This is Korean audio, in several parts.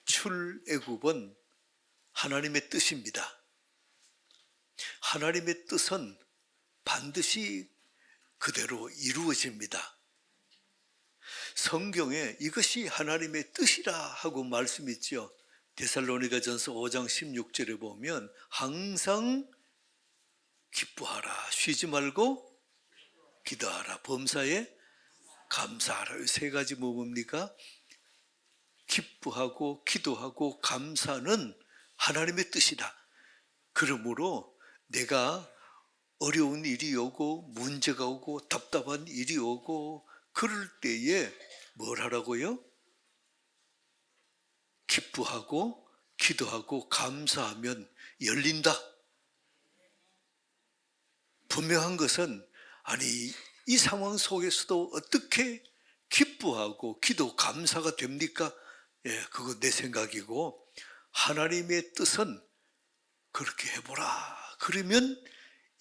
출애굽은 하나님의 뜻입니다. 하나님의 뜻은 반드시 그대로 이루어집니다. 성경에 이것이 하나님의 뜻이라 하고 말씀이 있죠. 데살로니가전서 5장 16절에 보면 항상 기뻐하라, 쉬지 말고 기도하라, 범사에 감사하라. 세 가지 뭡니까? 기뻐하고 기도하고 감사는 하나님의 뜻이다. 그러므로 내가 어려운 일이 오고 문제가 오고 답답한 일이 오고 그럴 때에 뭘 하라고요? 기뻐하고 기도하고 감사하면 열린다. 분명한 것은 아니 이 상황 속에서도 어떻게 기뻐하고 기도 감사가 됩니까? 그거 내 생각이고 하나님의 뜻은 그렇게 해보라. 그러면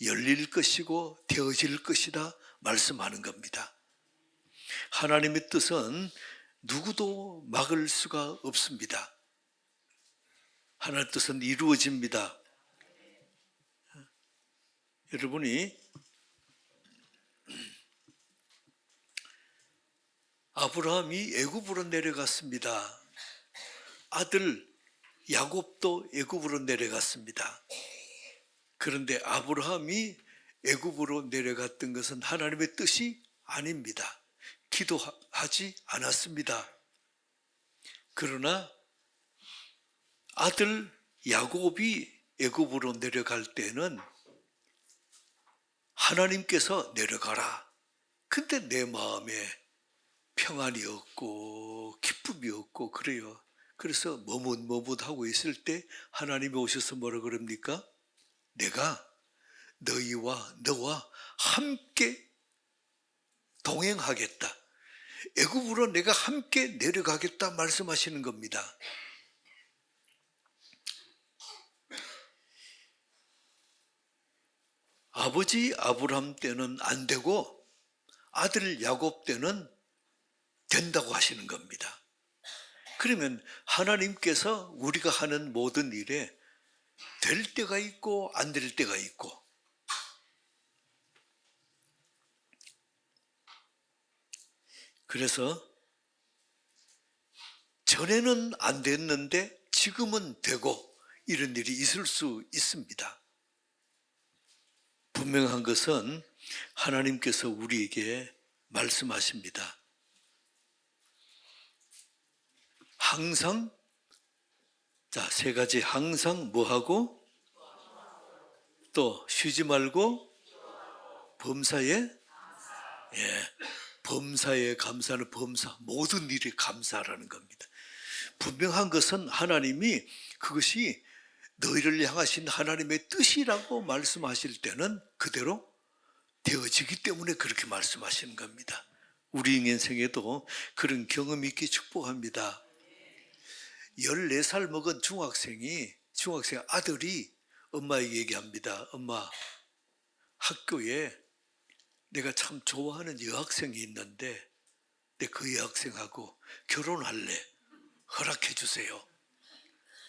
열릴 것이고 되어질 것이다 말씀하는 겁니다. 하나님의 뜻은 누구도 막을 수가 없습니다. 하나님의 뜻은 이루어집니다. 여러분이 아브라함이 애굽으로 내려갔습니다. 아들 야곱도 애굽으로 내려갔습니다. 그런데 아브라함이 애굽으로 내려갔던 것은 하나님의 뜻이 아닙니다. 기도하지 않았습니다. 그러나 아들 야곱이 애굽으로 내려갈 때는 하나님께서 내려가라. 근데 내 마음에 평안이 없고 기쁨이 없고 그래요. 그래서 머뭇머뭇하고 있을 때 하나님이 오셔서 뭐라 그럽니까? 내가 너와 함께 동행하겠다. 애굽으로 내가 함께 내려가겠다 말씀하시는 겁니다. 아버지 아브라함 때는 안 되고 아들 야곱 때는 된다고 하시는 겁니다. 그러면 하나님께서 우리가 하는 모든 일에 될 때가 있고 안 될 때가 있고 그래서 전에는 안 됐는데 지금은 되고 이런 일이 있을 수 있습니다. 분명한 것은 하나님께서 우리에게 말씀하십니다. 항상 세 가지 항상 뭐하고 또 쉬지 말고 범사에 범사에 감사는 범사 모든 일에 감사하라는 겁니다. 분명한 것은 하나님이 그것이 너희를 향하신 하나님의 뜻이라고 말씀하실 때는 그대로 되어지기 때문에 그렇게 말씀하시는 겁니다. 우리 인생에도 그런 경험이 있기 축복합니다. 14살 먹은 중학생 아들이 엄마에게 얘기합니다. 엄마, 학교에 내가 참 좋아하는 여학생이 있는데 그 여학생하고 결혼할래. 허락해 주세요.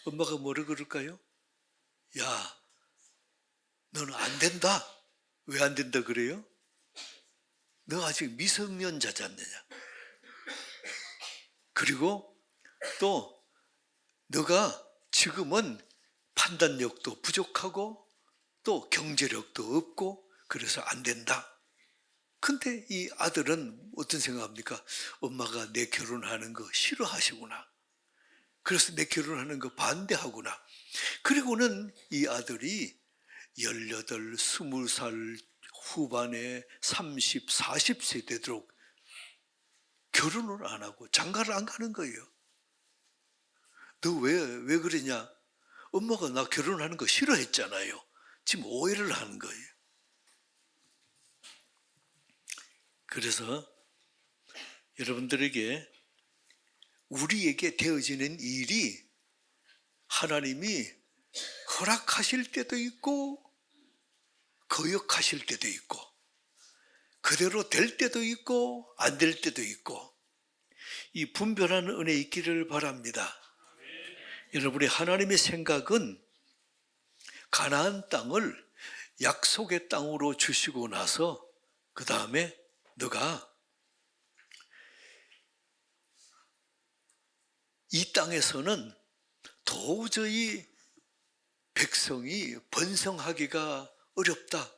엄마가 뭐라 그럴까요? 야, 너는 안 된다. 왜 안 된다 그래요? 너 아직 미성년자잖느냐. 그리고 또 너가 지금은 판단력도 부족하고 또 경제력도 없고 그래서 안 된다. 근데 이 아들은 어떤 생각합니까? 엄마가 내 결혼하는 거 싫어하시구나. 그래서 내 결혼하는 거 반대하구나. 그리고는 이 아들이 18, 20살 후반에 30, 40세 되도록 결혼을 안 하고 장가를 안 가는 거예요. 너 왜 그러냐? 엄마가 나 결혼하는 거 싫어했잖아요. 지금 오해를 하는 거예요. 그래서 여러분들에게 우리에게 되어지는 일이 하나님이 허락하실 때도 있고 거역하실 때도 있고 그대로 될 때도 있고 안 될 때도 있고 이 분별하는 은혜 있기를 바랍니다. 여러분의 하나님의 생각은 가나안 땅을 약속의 땅으로 주시고 나서 그 다음에 너가 이 땅에서는 도저히 백성이 번성하기가 어렵다.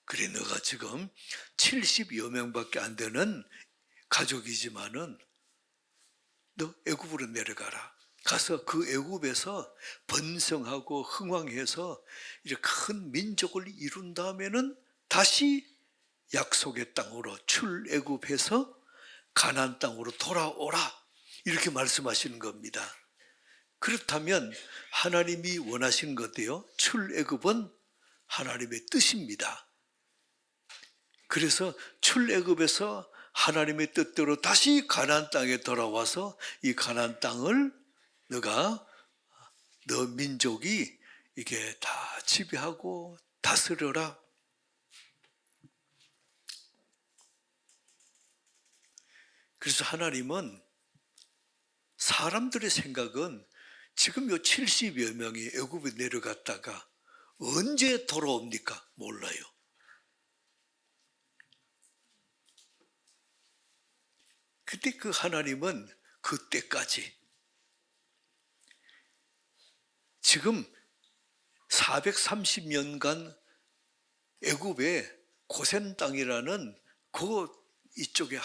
그래 너가 지금 70여 명밖에 안 되는 가족이지만은 너 애굽으로 내려가라. 가서 그 애굽에서 번성하고 흥왕해서 이제 큰 민족을 이룬 다음에는 다시 약속의 땅으로 출애굽해서 가나안 땅으로 돌아오라. 이렇게 말씀하시는 겁니다. 그렇다면 하나님이 원하시는 것도요. 출애굽은 하나님의 뜻입니다. 그래서 출애굽에서 하나님의 뜻대로 다시 가나안 땅에 돌아와서 이 가나안 땅을 너 민족이 이게 다 지배하고 다스려라. 그래서 하나님은 사람들의 생각은 지금 요 70여 명이 애굽에 내려갔다가 언제 돌아옵니까? 몰라요. 근데 그 하나님은 그때까지 지금 430년간 애굽의 고센 땅이라는 그 이쪽에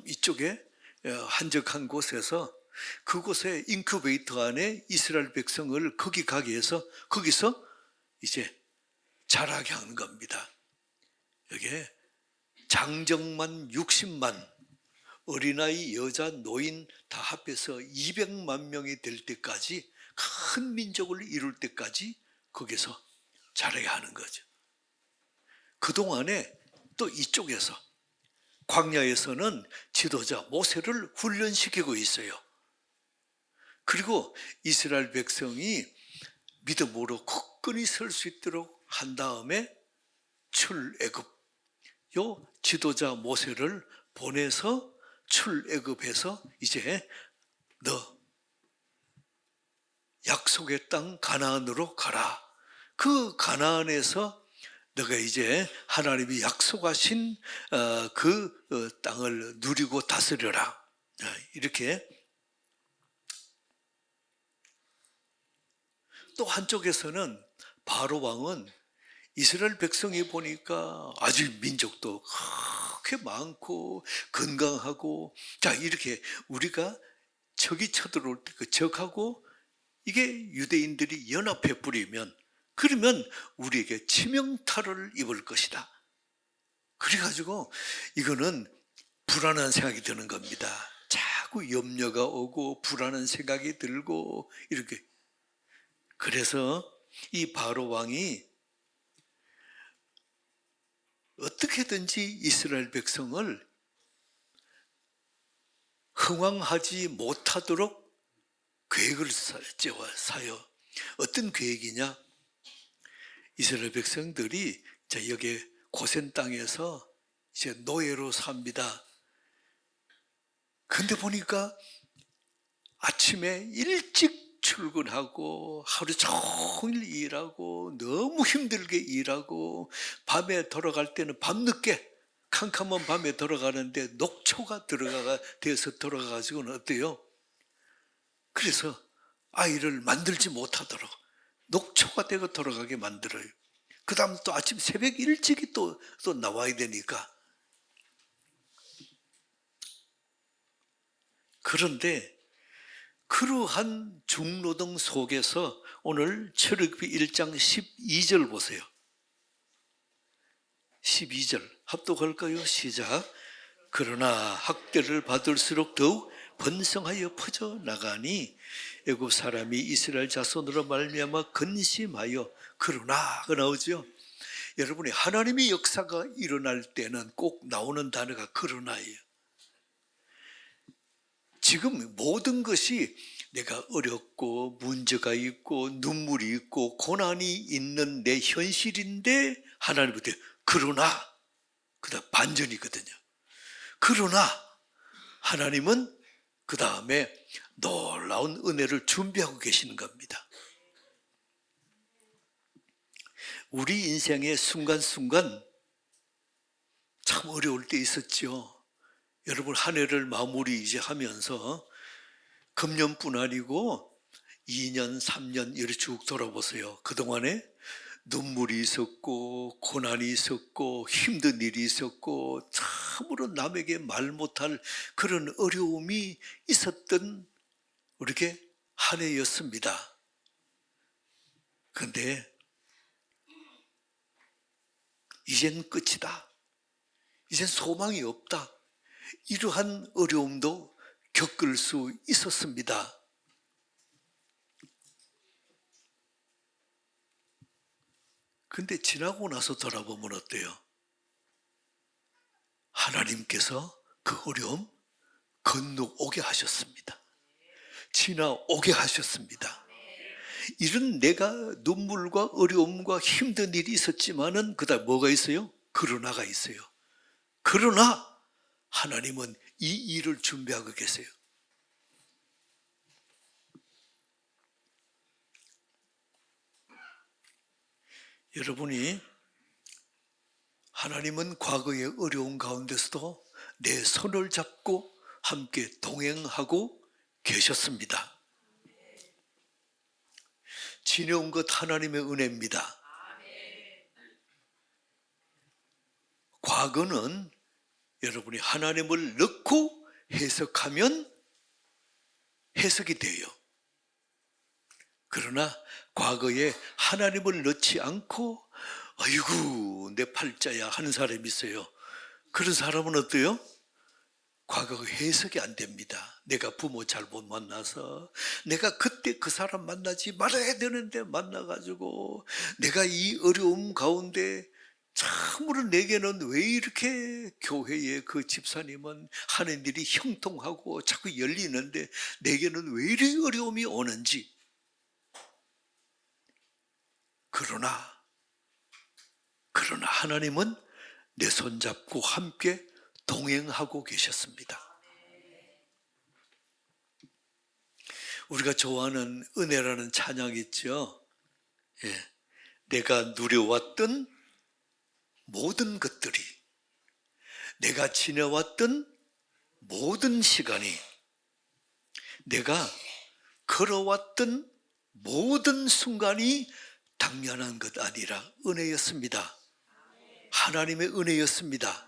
이쪽에 한적한 곳에서 그곳에 인큐베이터 안에 이스라엘 백성을 거기 가게 해서 거기서 이제 자라게 하는 겁니다. 여기에 장정만 60만, 어린아이, 여자, 노인 다 합해서 200만 명이 될 때까지 큰 민족을 이룰 때까지 거기서 자라게 하는 거죠. 그동안에 또 이쪽에서 광야에서는 지도자 모세를 훈련시키고 있어요. 그리고 이스라엘 백성이 믿음으로 굳건히 설 수 있도록 한 다음에 출애굽, 요 지도자 모세를 보내서 출애굽해서 이제 너 약속의 땅 가나안으로 가라. 그 가나안에서 너가 이제 하나님이 약속하신 그 땅을 누리고 다스려라. 이렇게 또 한쪽에서는 바로 왕은 이스라엘 백성이 보니까 아직 민족도 그렇게 많고 건강하고 자 이렇게 우리가 적이 쳐들어올 때 그 적하고 이게 유대인들이 연합해 뿌리면 그러면 우리에게 치명타를 입을 것이다. 그래가지고 이거는 불안한 생각이 드는 겁니다. 자꾸 염려가 오고 불안한 생각이 들고 이렇게. 그래서 이 바로 왕이 어떻게든지 이스라엘 백성을 흥왕하지 못하도록 계획을 사요. 어떤 계획이냐? 이스라엘 백성들이 여기 고센 땅에서 이제 노예로 삽니다. 근데 보니까 아침에 일찍 출근하고 하루 종일 일하고 너무 힘들게 일하고 밤에 돌아갈 때는 밤늦게 캄캄한 밤에 돌아가는데 녹초가 돼서 돌아가가지고는 어때요? 그래서 아이를 만들지 못하도록 녹초가 되고 돌아가게 만들어요. 그 다음 또 아침 새벽 일찍이 또 나와야 되니까. 그런데 그러한 중노동 속에서 오늘 출애굽기 1장 12절 보세요. 12절 합독할까요? 시작. 그러나 학대를 받을수록 더욱 번성하여 퍼져 나가니 애굽 사람이 이스라엘 자손으로 말미암아 근심하여 그러나가 나오죠. 여러분이 하나님의 역사가 일어날 때는 꼭 나오는 단어가 그러나예요. 지금 모든 것이 내가 어렵고 문제가 있고 눈물이 있고 고난이 있는 내 현실인데 하나님부터 그러나 그다음 반전이거든요. 그러나 하나님은 그 다음에 놀라운 은혜를 준비하고 계시는 겁니다. 우리 인생의 순간순간 참 어려울 때 있었죠. 여러분 한 해를 마무리 이제 하면서 금년뿐 아니고 2년, 3년 이렇게 쭉 돌아보세요. 그동안에 눈물이 있었고 고난이 있었고 힘든 일이 있었고 참으로 남에게 말 못할 그런 어려움이 있었던 이렇게 한 해였습니다. 그런데 이젠 끝이다. 이젠 소망이 없다. 이러한 어려움도 겪을 수 있었습니다. 근데 지나고 나서 돌아보면 어때요? 하나님께서 그 어려움 건너오게 하셨습니다. 지나오게 하셨습니다. 이런 내가 눈물과 어려움과 힘든 일이 있었지만은 그다음 뭐가 있어요? 그러나가 있어요. 그러나 하나님은 이 일을 준비하고 계세요. 여러분이 하나님은 과거의 어려운 가운데서도 내 손을 잡고 함께 동행하고 계셨습니다. 지내온 것 하나님의 은혜입니다. 과거는 여러분이 하나님을 넣고 해석하면 해석이 돼요. 그러나 과거에 하나님을 넣지 않고 아이고 내 팔자야 하는 사람이 있어요. 그런 사람은 어때요? 과거가 해석이 안 됩니다. 내가 부모 잘못 만나서 내가 그때 그 사람 만나지 말아야 되는데 만나가지고 내가 이 어려움 가운데 참으로 내게는 왜 이렇게 교회의 그 집사님은 하는 일이 형통하고 자꾸 열리는데 내게는 왜 이리 어려움이 오는지. 그러나 하나님은 내 손잡고 함께 동행하고 계셨습니다. 우리가 좋아하는 은혜라는 찬양이 있죠. 예. 내가 누려왔던 모든 것들이, 내가 지내왔던 모든 시간이, 내가 걸어왔던 모든 순간이 당연한 것 아니라 은혜였습니다. 하나님의 은혜였습니다.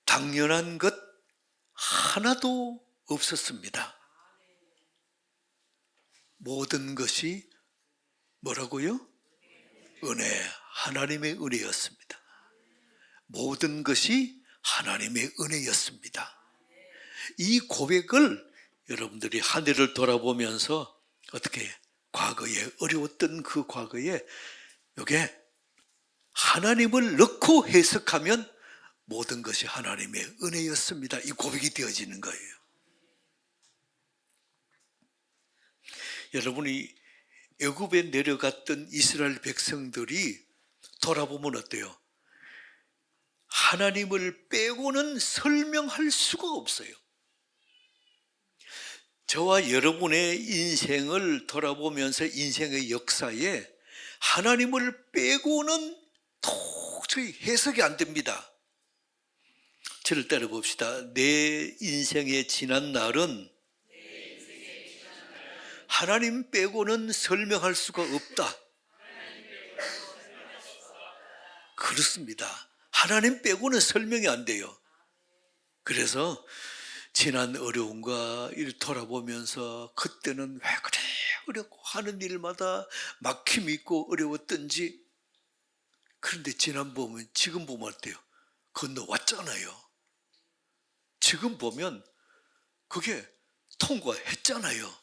당연한 것 하나도 없었습니다. 모든 것이 뭐라고요? 은혜, 하나님의 은혜였습니다. 모든 것이 하나님의 은혜였습니다. 이 고백을 여러분들이 한 해를 돌아보면서 어떻게 과거에 어려웠던 그 과거에 이게 하나님을 넣고 해석하면 모든 것이 하나님의 은혜였습니다. 이 고백이 되어지는 거예요. 여러분이 애굽에 내려갔던 이스라엘 백성들이 돌아보면 어때요? 하나님을 빼고는 설명할 수가 없어요. 저와 여러분의 인생을 돌아보면서 인생의 역사에 하나님을 빼고는 도저히 해석이 안 됩니다. 저를 따라 봅시다. 내 인생의 지난 날은 하나님 빼고는 설명할 수가 없다. 그렇습니다. 하나님 빼고는 설명이 안 돼요. 그래서 지난 어려움과 일 돌아보면서 그때는 왜 그래 어렵고 하는 일마다 막힘이 있고 어려웠던지. 그런데 지금 보면 어때요? 건너왔잖아요. 지금 보면 그게 통과했잖아요.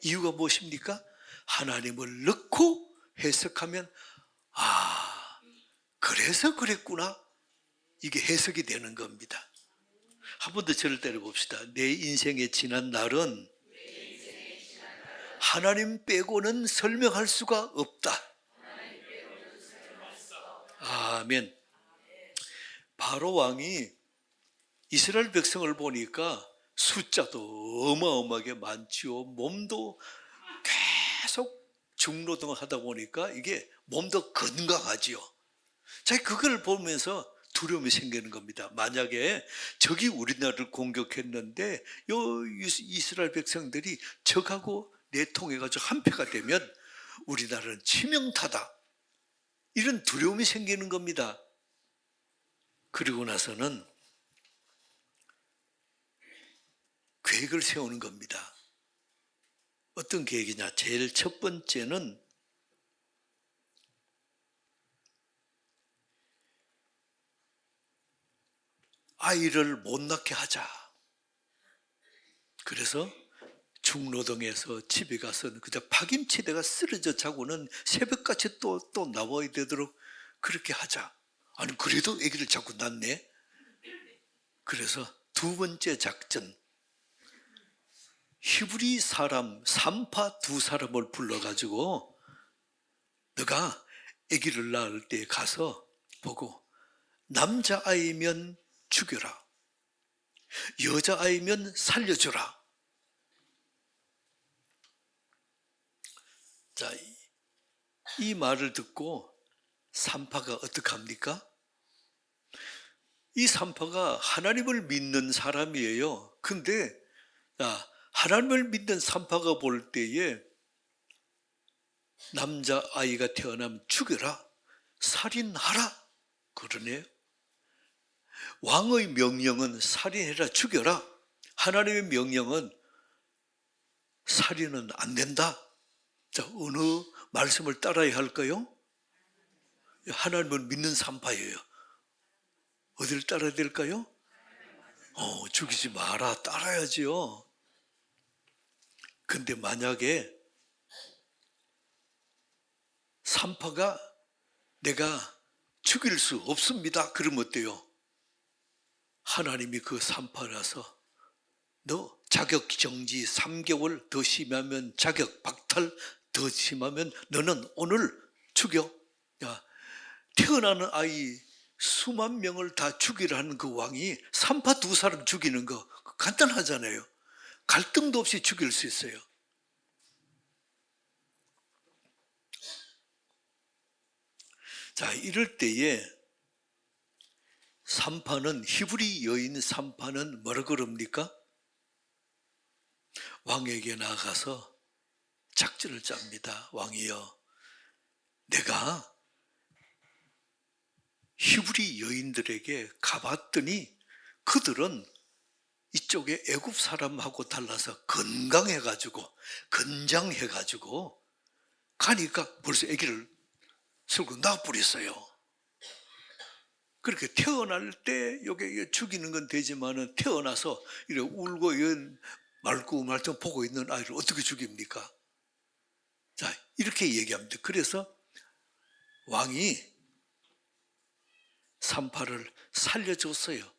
이유가 무엇입니까? 하나님을 넣고 해석하면 그래서 그랬구나. 이게 해석이 되는 겁니다. 한 번 더 저를 때려봅시다. 내 인생의 지난 날은 하나님 빼고는 설명할 수가 없다. 아멘. 바로 왕이 이스라엘 백성을 보니까 숫자도 어마어마하게 많지요. 몸도 계속 중노동을 하다 보니까 이게 몸도 건강하지요. 자, 그걸 보면서 두려움이 생기는 겁니다. 만약에 적이 우리나라를 공격했는데 이스라엘 백성들이 적하고 내통해가지고 한패가 되면 우리나라는 치명타다. 이런 두려움이 생기는 겁니다. 그리고 나서는 계획을 세우는 겁니다. 어떤 계획이냐? 제일 첫 번째는 아이를 못 낳게 하자. 그래서 중노동에서 집에 가서 그저 파김치대가 쓰러져 자고는 새벽같이 또 나와야 되도록 그렇게 하자. 아니 그래도 아기를 자꾸 낳네. 그래서 두 번째 작전, 히브리 사람 산파 두 사람을 불러가지고 너가 아기를 낳을 때 가서 보고 남자아이면 죽여라. 여자아이면 살려주라. 자, 이 말을 듣고 산파가 어떻게 합니까? 이 산파가 하나님을 믿는 사람이에요. 근데 하나님을 믿는 산파가 볼 때에 남자아이가 태어나면 죽여라, 살인하라 그러네요. 왕의 명령은 살인해라, 죽여라. 하나님의 명령은 살인은 안 된다. 자, 어느 말씀을 따라야 할까요? 하나님을 믿는 산파예요. 어디를 따라야 될까요? 죽이지 마라, 따라야지요. 근데 만약에 산파가 내가 죽일 수 없습니다. 그러면 어때요? 하나님이 그 산파라서 너 자격정지 3개월 더 심하면 자격 박탈, 더 심하면 너는 오늘 죽여. 야, 태어나는 아이 수만 명을 다 죽이라는 그 왕이 산파 두 사람 죽이는 거 간단하잖아요. 갈등도 없이 죽일 수 있어요. 자, 이럴 때에 산파는, 히브리 여인 산파는 뭐라 그럽니까? 왕에게 나가서 작전을 짭니다. 왕이여, 내가 히브리 여인들에게 가봤더니 그들은 이쪽에 애굽 사람하고 달라서 건강해가지고 건장해가지고 가니까 벌써 아기를 설고 낳아버렸어요. 그렇게 태어날 때 여기 죽이는 건 되지만은 태어나서 이렇게 울고 말고 말좀 보고 있는 아이를 어떻게 죽입니까? 자, 이렇게 얘기합니다. 그래서 왕이 산파를 살려줬어요.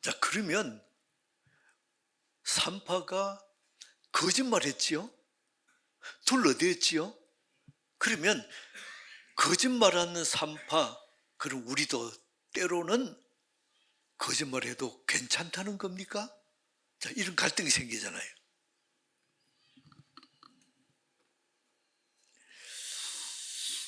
자, 그러면 산파가 거짓말했지요? 둘러댔지요? 그러면 거짓말하는 산파, 그럼 우리도 때로는 거짓말해도 괜찮다는 겁니까? 자, 이런 갈등이 생기잖아요.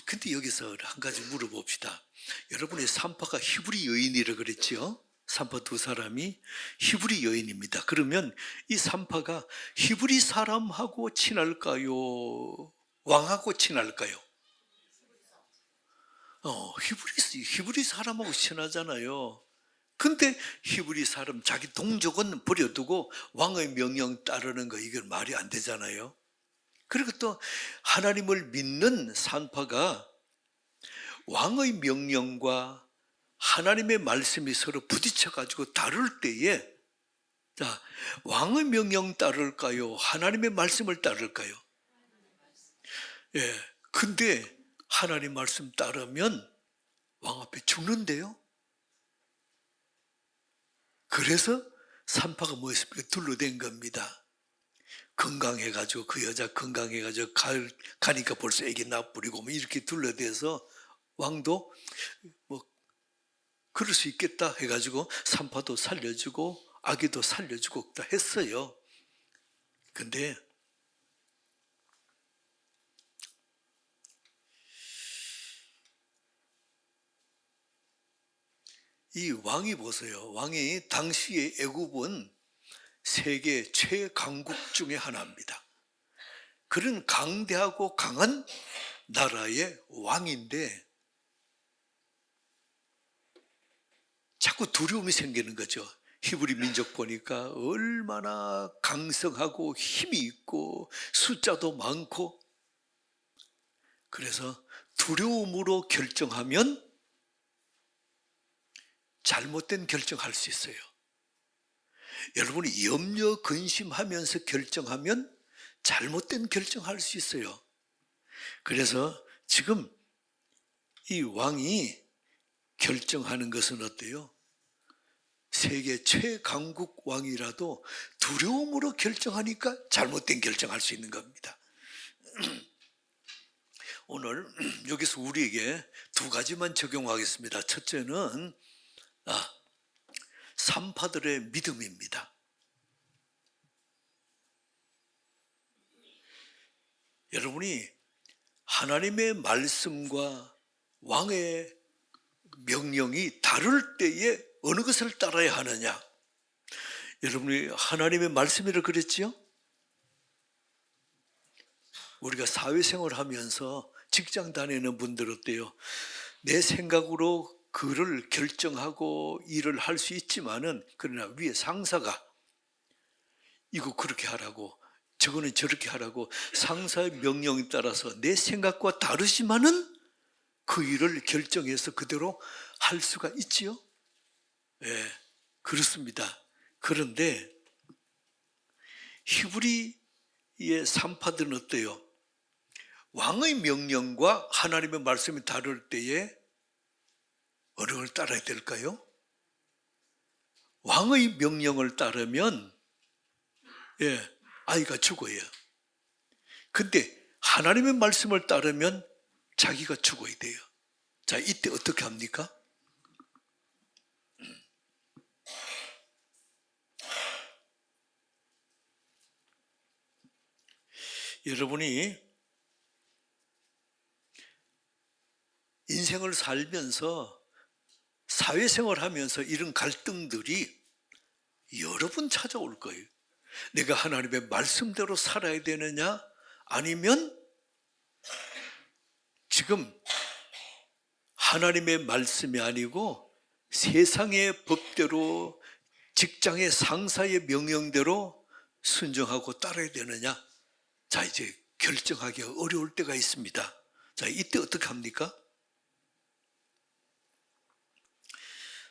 근데 여기서 한 가지 물어봅시다. 여러분의 산파가 히브리 여인이라 그랬죠? 산파 두 사람이 히브리 여인입니다. 그러면 이 산파가 히브리 사람하고 친할까요? 왕하고 친할까요? 히브리 사람하고 친하잖아요. 근데 히브리 사람, 자기 동족은 버려두고 왕의 명령 따르는 거, 이건 말이 안 되잖아요. 그리고 또 하나님을 믿는 산파가 왕의 명령과 하나님의 말씀이 서로 부딪혀가지고 다룰 때에, 자, 왕의 명령 따를까요? 하나님의 말씀을 따를까요? 예. 근데 하나님 말씀 따르면 왕 앞에 죽는데요? 그래서 산파가 뭐였습니까? 둘러댄 겁니다. 건강해가지고 그 여자 건강해가지고 가니까 벌써 애기 낳아버리고 뭐 이렇게 둘러대서 왕도 뭐 그럴 수 있겠다 해가지고 산파도 살려주고 아기도 살려주고 다 했어요. 근데 이 왕이 보세요. 왕이 당시의 애굽은 세계 최강국 중에 하나입니다. 그런 강대하고 강한 나라의 왕인데 자꾸 두려움이 생기는 거죠. 히브리 민족 보니까 얼마나 강성하고 힘이 있고 숫자도 많고, 그래서 두려움으로 결정하면 잘못된 결정할 수 있어요. 여러분이 염려 근심하면서 결정하면 잘못된 결정할 수 있어요. 그래서 지금 이 왕이 결정하는 것은 어때요? 세계 최강국 왕이라도 두려움으로 결정하니까 잘못된 결정할 수 있는 겁니다. 오늘 여기서 우리에게 두 가지만 적용하겠습니다. 첫째는 산파들의 믿음입니다. 여러분이 하나님의 말씀과 왕의 명령이 다를 때에 어느 것을 따라야 하느냐? 여러분이 하나님의 말씀이라 그랬지요? 우리가 사회생활 하면서 직장 다니는 분들 어때요? 내 생각으로 그를 결정하고 일을 할 수 있지만은, 그러나 위에 상사가 이거 그렇게 하라고 저거는 저렇게 하라고 상사의 명령에 따라서 내 생각과 다르지만은 그 일을 결정해서 그대로 할 수가 있지요? 예, 그렇습니다. 그런데 히브리의 산파들은 어때요? 왕의 명령과 하나님의 말씀이 다를 때에 어느 걸 따라야 될까요? 왕의 명령을 따르면 아이가 죽어요. 근데 하나님의 말씀을 따르면 자기가 죽어야 돼요. 자, 이때 어떻게 합니까? 여러분이 인생을 살면서 사회생활 하면서 이런 갈등들이 여러 번 찾아올 거예요. 내가 하나님의 말씀대로 살아야 되느냐, 아니면 지금 하나님의 말씀이 아니고 세상의 법대로 직장의 상사의 명령대로 순종하고 따라야 되느냐? 자, 이제 결정하기 어려울 때가 있습니다. 자, 이때 어떻게 합니까?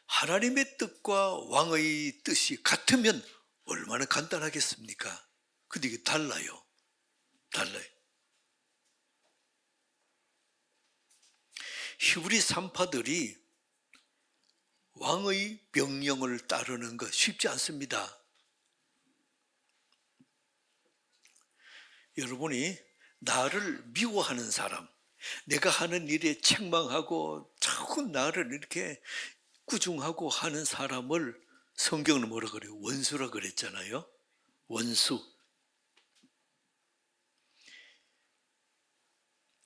하나님의 뜻과 왕의 뜻이 같으면 얼마나 간단하겠습니까? 근데 이게 달라요. 히브리 산파들이 왕의 명령을 따르는 것 쉽지 않습니다. 여러분이 나를 미워하는 사람, 내가 하는 일에 책망하고 자꾸 나를 이렇게 꾸중하고 하는 사람을 성경은 뭐라 그래요? 원수라 그랬잖아요. 원수.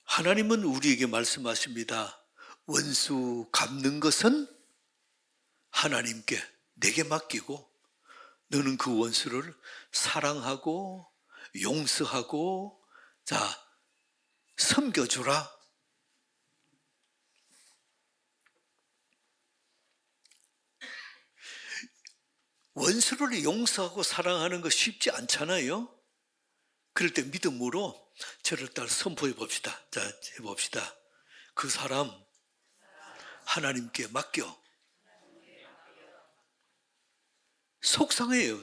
하나님은 우리에게 말씀하십니다. 원수 갚는 것은 하나님께, 내게 맡기고 너는 그 원수를 사랑하고 용서하고 섬겨주라. 원수를 용서하고 사랑하는 거 쉽지 않잖아요. 그럴 때 믿음으로 저를 따라 선포해 봅시다. 자, 해봅시다. 그 사람 하나님께 맡겨. 속상해요.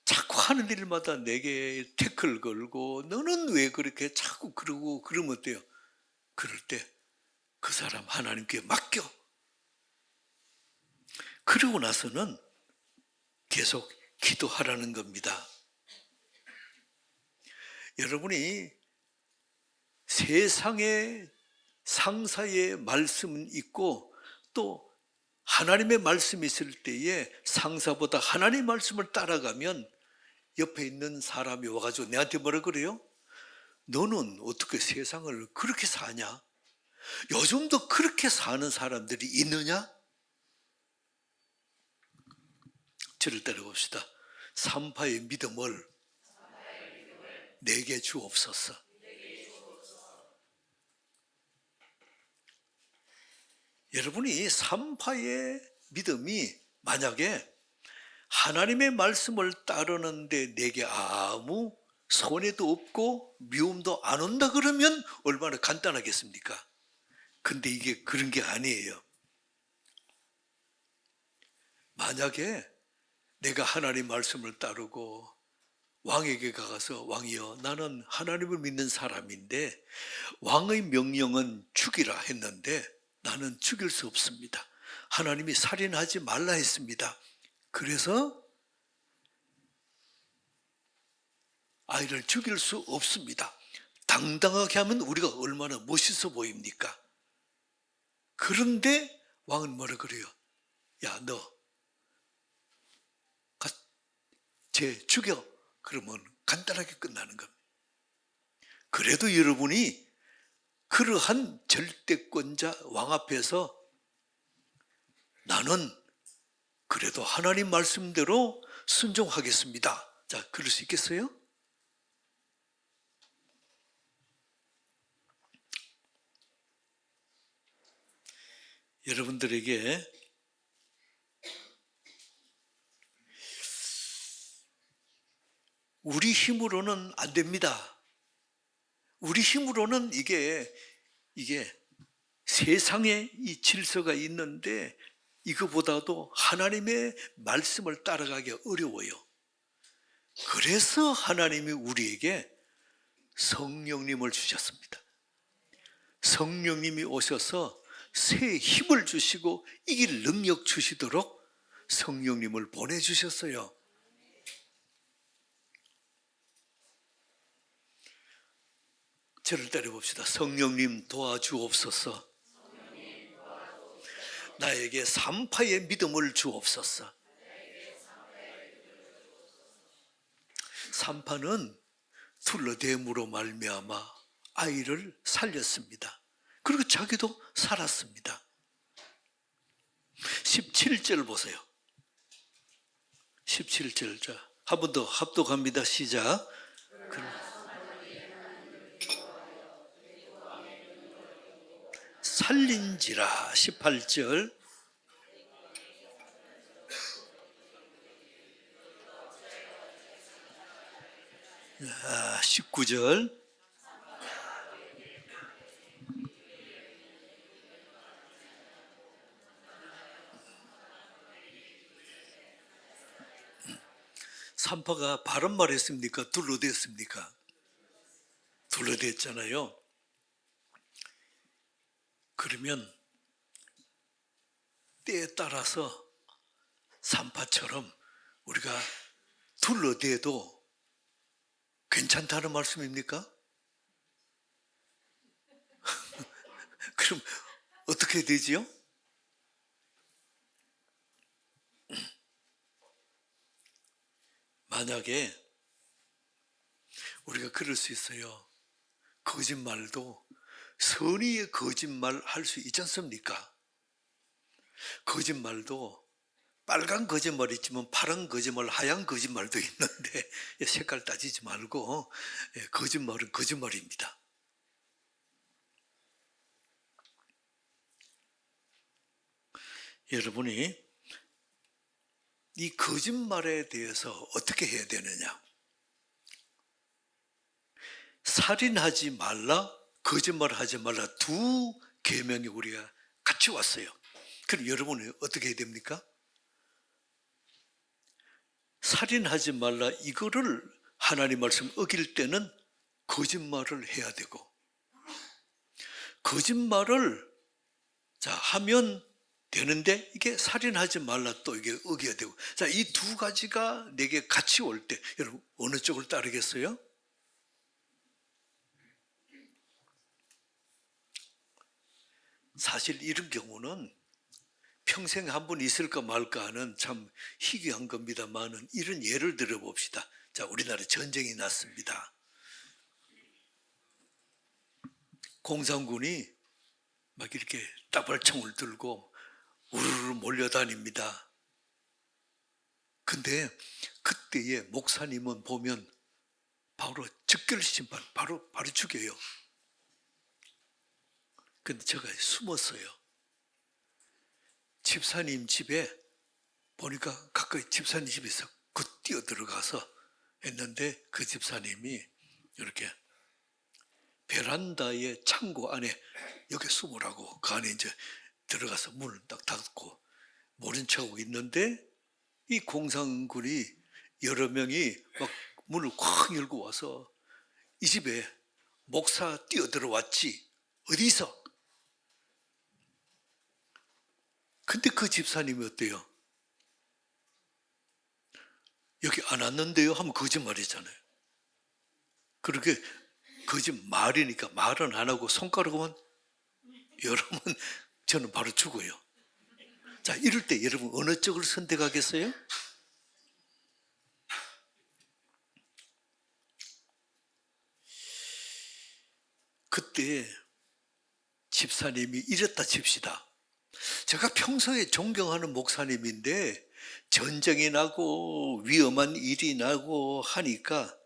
자꾸 하는 일마다 내게 태클 걸고 너는 왜 그렇게 자꾸 그러고 그러면 어때요? 그럴 때 그 사람 하나님께 맡겨. 그러고 나서는 계속 기도하라는 겁니다. 여러분이 세상의 상사의 말씀은 있고 또 하나님의 말씀이 있을 때에 상사보다 하나님의 말씀을 따라가면 옆에 있는 사람이 와가지고 내한테 뭐라 그래요? 너는 어떻게 세상을 그렇게 사냐? 요즘도 그렇게 사는 사람들이 있느냐? 저를 따라봅시다. 삼파의 믿음을 내게 주옵소서. 여러분이 삼파의 믿음이 만약에 하나님의 말씀을 따르는데 내게 아무 손해도 없고 미움도 안 온다 그러면 얼마나 간단하겠습니까? 근데 이게 그런 게 아니에요. 만약에 내가 하나님 말씀을 따르고 왕에게 가서 왕이여 나는 하나님을 믿는 사람인데 왕의 명령은 죽이라 했는데 나는 죽일 수 없습니다. 하나님이 살인하지 말라 했습니다. 그래서 아이를 죽일 수 없습니다. 당당하게 하면 우리가 얼마나 멋있어 보입니까? 그런데 왕은 뭐라 그래요? 야, 너 쟤 죽여. 그러면 간단하게 끝나는 겁니다. 그래도 여러분이 그러한 절대권자 왕 앞에서 나는 그래도 하나님 말씀대로 순종하겠습니다. 자, 그럴 수 있겠어요? 여러분들에게 우리 힘으로는 안 됩니다. 우리 힘으로는 이게 세상에 이 질서가 있는데 이거보다도 하나님의 말씀을 따라가기 어려워요. 그래서 하나님이 우리에게 성령님을 주셨습니다. 성령님이 오셔서 새 힘을 주시고 이길 능력 주시도록 성령님을 보내주셨어요. 저를 따라봅시다. 성령님 도와주옵소서. 나에게 삼파의 믿음을 주옵소서. 삼파는 둘러댐으로 말미암아 아이를 살렸습니다. 그리고 자기도 살았습니다. 17절 보세요. 17절. 자, 한 번 더 합독합니다. 시작. 살린지라. 18절. 19절. 삼파가 바른 말 했습니까? 둘러댔습니까? 둘러댔잖아요. 그러면 때에 따라서 삼파처럼 우리가 둘러대도 괜찮다는 말씀입니까? 그럼 어떻게 되지요? 만약에 우리가 그럴 수 있어요. 거짓말도 선의의 거짓말 할 수 있지 않습니까? 거짓말도 빨간 거짓말 있지만 파란 거짓말, 하얀 거짓말도 있는데 색깔 따지지 말고 거짓말은 거짓말입니다. 여러분이 이 거짓말에 대해서 어떻게 해야 되느냐? 살인하지 말라, 거짓말하지 말라 두 계명이 우리가 같이 왔어요. 그럼 여러분은 어떻게 해야 됩니까? 살인하지 말라 이거를 하나님 말씀 어길 때는 거짓말을 해야 되고 거짓말을 하면 되는데 이게 살인하지 말라 또 이게 어겨야 되고 자, 이 두 가지가 내게 같이 올 때 여러분 어느 쪽을 따르겠어요? 사실 이런 경우는 평생 한 번 있을까 말까 하는 참 희귀한 겁니다만은 이런 예를 들어봅시다. 자, 우리나라에 전쟁이 났습니다. 공산군이 막 이렇게 따발총을 들고 우르르 몰려다닙니다. 근데 그때의 목사님은 보면 바로 즉결심판, 바로 죽여요. 근데 제가 숨었어요. 집사님 집에 보니까 가까이 집사님 집에서 뛰어 들어가서 했는데 그 집사님이 이렇게 베란다의 창고 안에 여기 숨으라고 그 안에 이제 들어가서 문을 딱 닫고 모른 척하고 있는데 이 공산군이 여러 명이 막 문을 콱 열고 와서 이 집에 목사 뛰어 들어왔지 어디서? 근데 그 집사님이 어때요? 여기 안 왔는데요? 하면 거짓말이잖아요. 그렇게 거짓말이니까 말은 안 하고 손가락만 여러분 저는 바로 죽어요. 자, 이럴 때 여러분 어느 쪽을 선택하겠어요? 그때 집사님이 이랬다 칩시다. 제가 평소에 존경하는 목사님인데 전쟁이 나고 위험한 일이 나고 하니까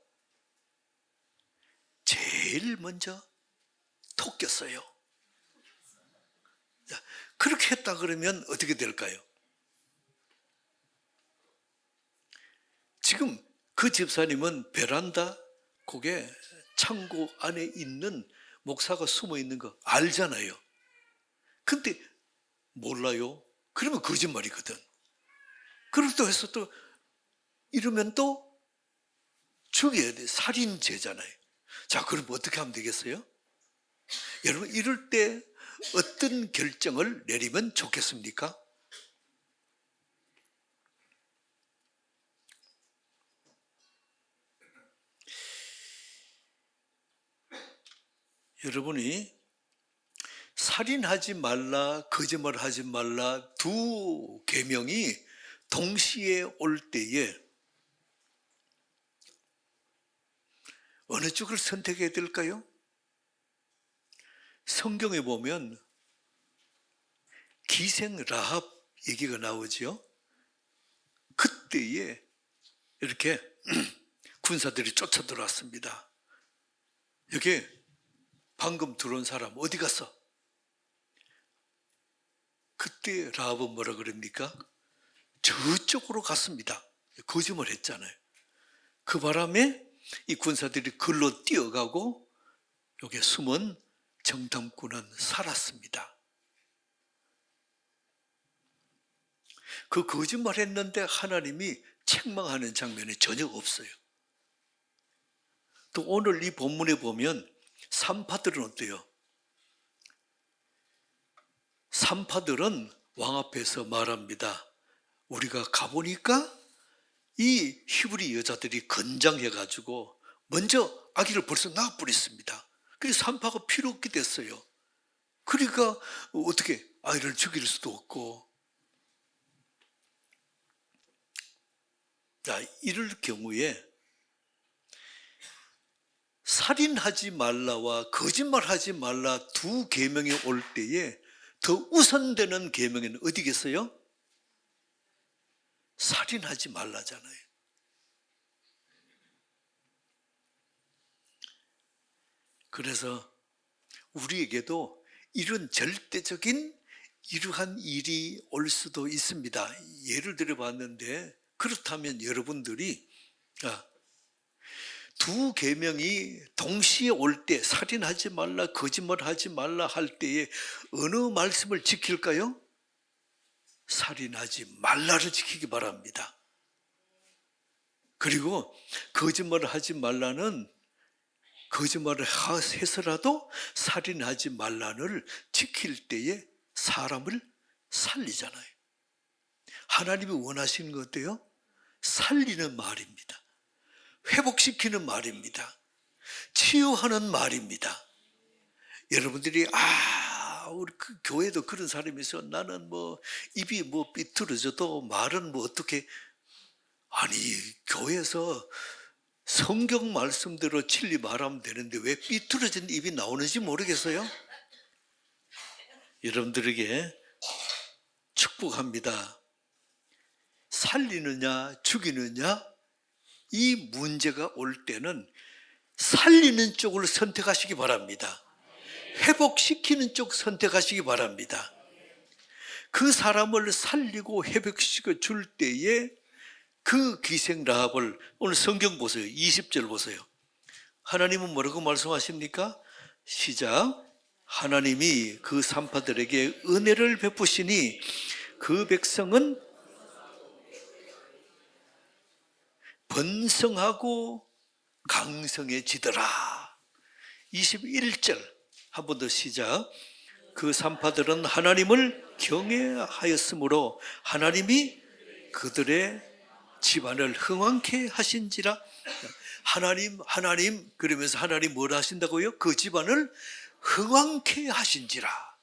제일 먼저 토꼈어요. 그렇게 했다 그러면 어떻게 될까요? 지금 그 집사님은 베란다 그게 창고 안에 있는 목사가 숨어 있는 거 알잖아요. 근데 몰라요? 그러면 거짓말이거든. 그렇다고 해서 또 이러면 또 죽여야 돼. 살인죄잖아요. 자, 그럼 어떻게 하면 되겠어요? 여러분 이럴 때 어떤 결정을 내리면 좋겠습니까? 여러분이 살인하지 말라, 거짓말하지 말라 두 계명이 동시에 올 때에 어느 쪽을 선택해야 될까요? 성경에 보면 기생 라합 얘기가 나오죠. 그때에 이렇게 군사들이 쫓아 들어왔습니다. 여기 방금 들어온 사람 어디 갔어? 그때 라합은 뭐라 그럽니까? 저쪽으로 갔습니다. 거짓말 했잖아요. 그 바람에 이 군사들이 글로 뛰어가고 여기 숨은 정탐꾼은 살았습니다. 그 거짓말 했는데 하나님이 책망하는 장면이 전혀 없어요. 또 오늘 이 본문에 보면 산파들은 어때요? 산파들은 왕 앞에서 말합니다. 우리가 가보니까 이 히브리 여자들이 건장해가지고 먼저 아기를 벌써 낳아버렸습니다. 그래서 산파가 필요 없게 됐어요. 그러니까 어떻게 아이를 죽일 수도 없고. 자, 이럴 경우에 살인하지 말라와 거짓말하지 말라 두 계명이 올 때에 더 우선되는 계명은 어디겠어요? 살인하지 말라잖아요. 그래서 우리에게도 이런 절대적인 이러한 일이 올 수도 있습니다. 예를 들어 봤는데 그렇다면 여러분들이 두 계명이 동시에 올 때 살인하지 말라, 거짓말하지 말라 할 때에 어느 말씀을 지킬까요? 살인하지 말라를 지키기 바랍니다. 그리고 거짓말을 하지 말라는 거짓말을 해서라도 살인하지 말라를 지킬 때에 사람을 살리잖아요. 하나님이 원하시는 것 어때요? 살리는 말입니다. 회복시키는 말입니다. 치유하는 말입니다. 여러분들이 우리 그 교회도 그런 사람이 있어. 나는 뭐 입이 뭐 삐뚤어져도 말은 뭐 어떻게. 아니, 교회에서 성경 말씀대로 진리 말하면 되는데 왜 삐뚤어진 입이 나오는지 모르겠어요. 여러분들에게 축복합니다. 살리느냐 죽이느냐 이 문제가 올 때는 살리는 쪽을 선택하시기 바랍니다. 회복시키는 쪽 선택하시기 바랍니다. 그 사람을 살리고 회복시켜 줄 때에 그 기생 라합을, 오늘 성경 보세요. 20절 보세요. 하나님은 뭐라고 말씀하십니까? 시작. 하나님이 그 산파들에게 은혜를 베푸시니 그 백성은 번성하고 강성해지더라. 21절 한 번 더 시작. 그 산파들은 하나님을 경외하였으므로 하나님이 그들의 집안을 흥왕케 하신지라. 하나님 그러면서 하나님 뭘 하신다고요? 그 집안을 흥왕케 하신지라.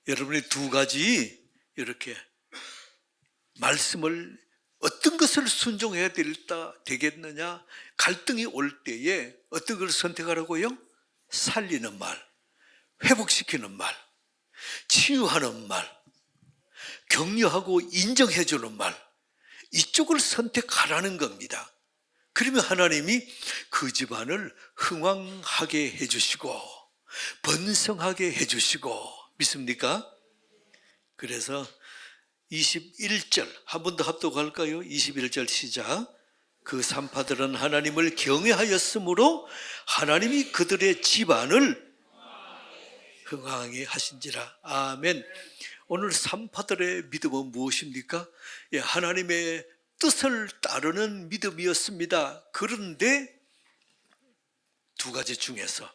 여러분이 두 가지 이렇게 말씀을 어떤 것을 순종해야 되겠느냐, 갈등이 올 때에 어떤 것을 선택하라고요? 살리는 말, 회복시키는 말, 치유하는 말, 격려하고 인정해주는 말, 이쪽을 선택하라는 겁니다. 그러면 하나님이 그 집안을 흥왕하게 해주시고 번성하게 해주시고, 믿습니까? 그래서 21절 한 번 더 합독할까요? 21절 시작. 그 산파들은 하나님을 경외하였으므로 하나님이 그들의 집안을 흥왕하게 하신지라. 아멘. 오늘 산파들의 믿음은 무엇입니까? 하나님의 뜻을 따르는 믿음이었습니다. 그런데 두 가지 중에서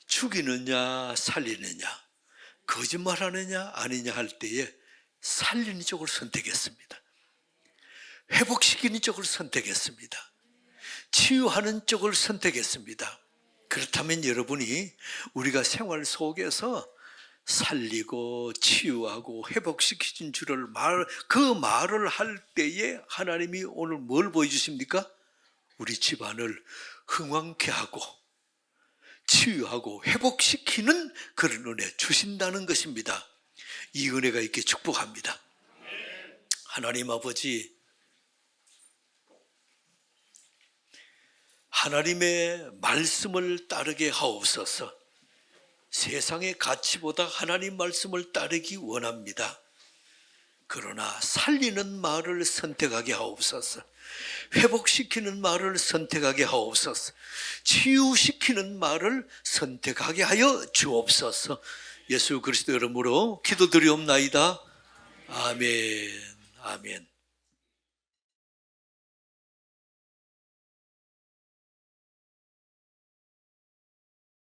죽이느냐 살리느냐, 거짓말하느냐 아니냐 할 때에 살리는 쪽을 선택했습니다. 회복시키는 쪽을 선택했습니다. 치유하는 쪽을 선택했습니다. 그렇다면 여러분이 우리가 생활 속에서 살리고 치유하고 회복시키신 줄을 그 말을 할 때에 하나님이 오늘 뭘 보여주십니까? 우리 집안을 흥왕케 하고 치유하고 회복시키는 그런 은혜 주신다는 것입니다. 이 은혜가 있게 축복합니다. 하나님 아버지, 하나님의 말씀을 따르게 하옵소서. 세상의 가치보다 하나님 말씀을 따르기 원합니다. 그러나 살리는 말을 선택하게 하옵소서. 회복시키는 말을 선택하게 하옵소서. 치유시키는 말을 선택하게 하여 주옵소서. 예수 그리스도 이름으로 기도드리옵나이다. 아멘. 아멘.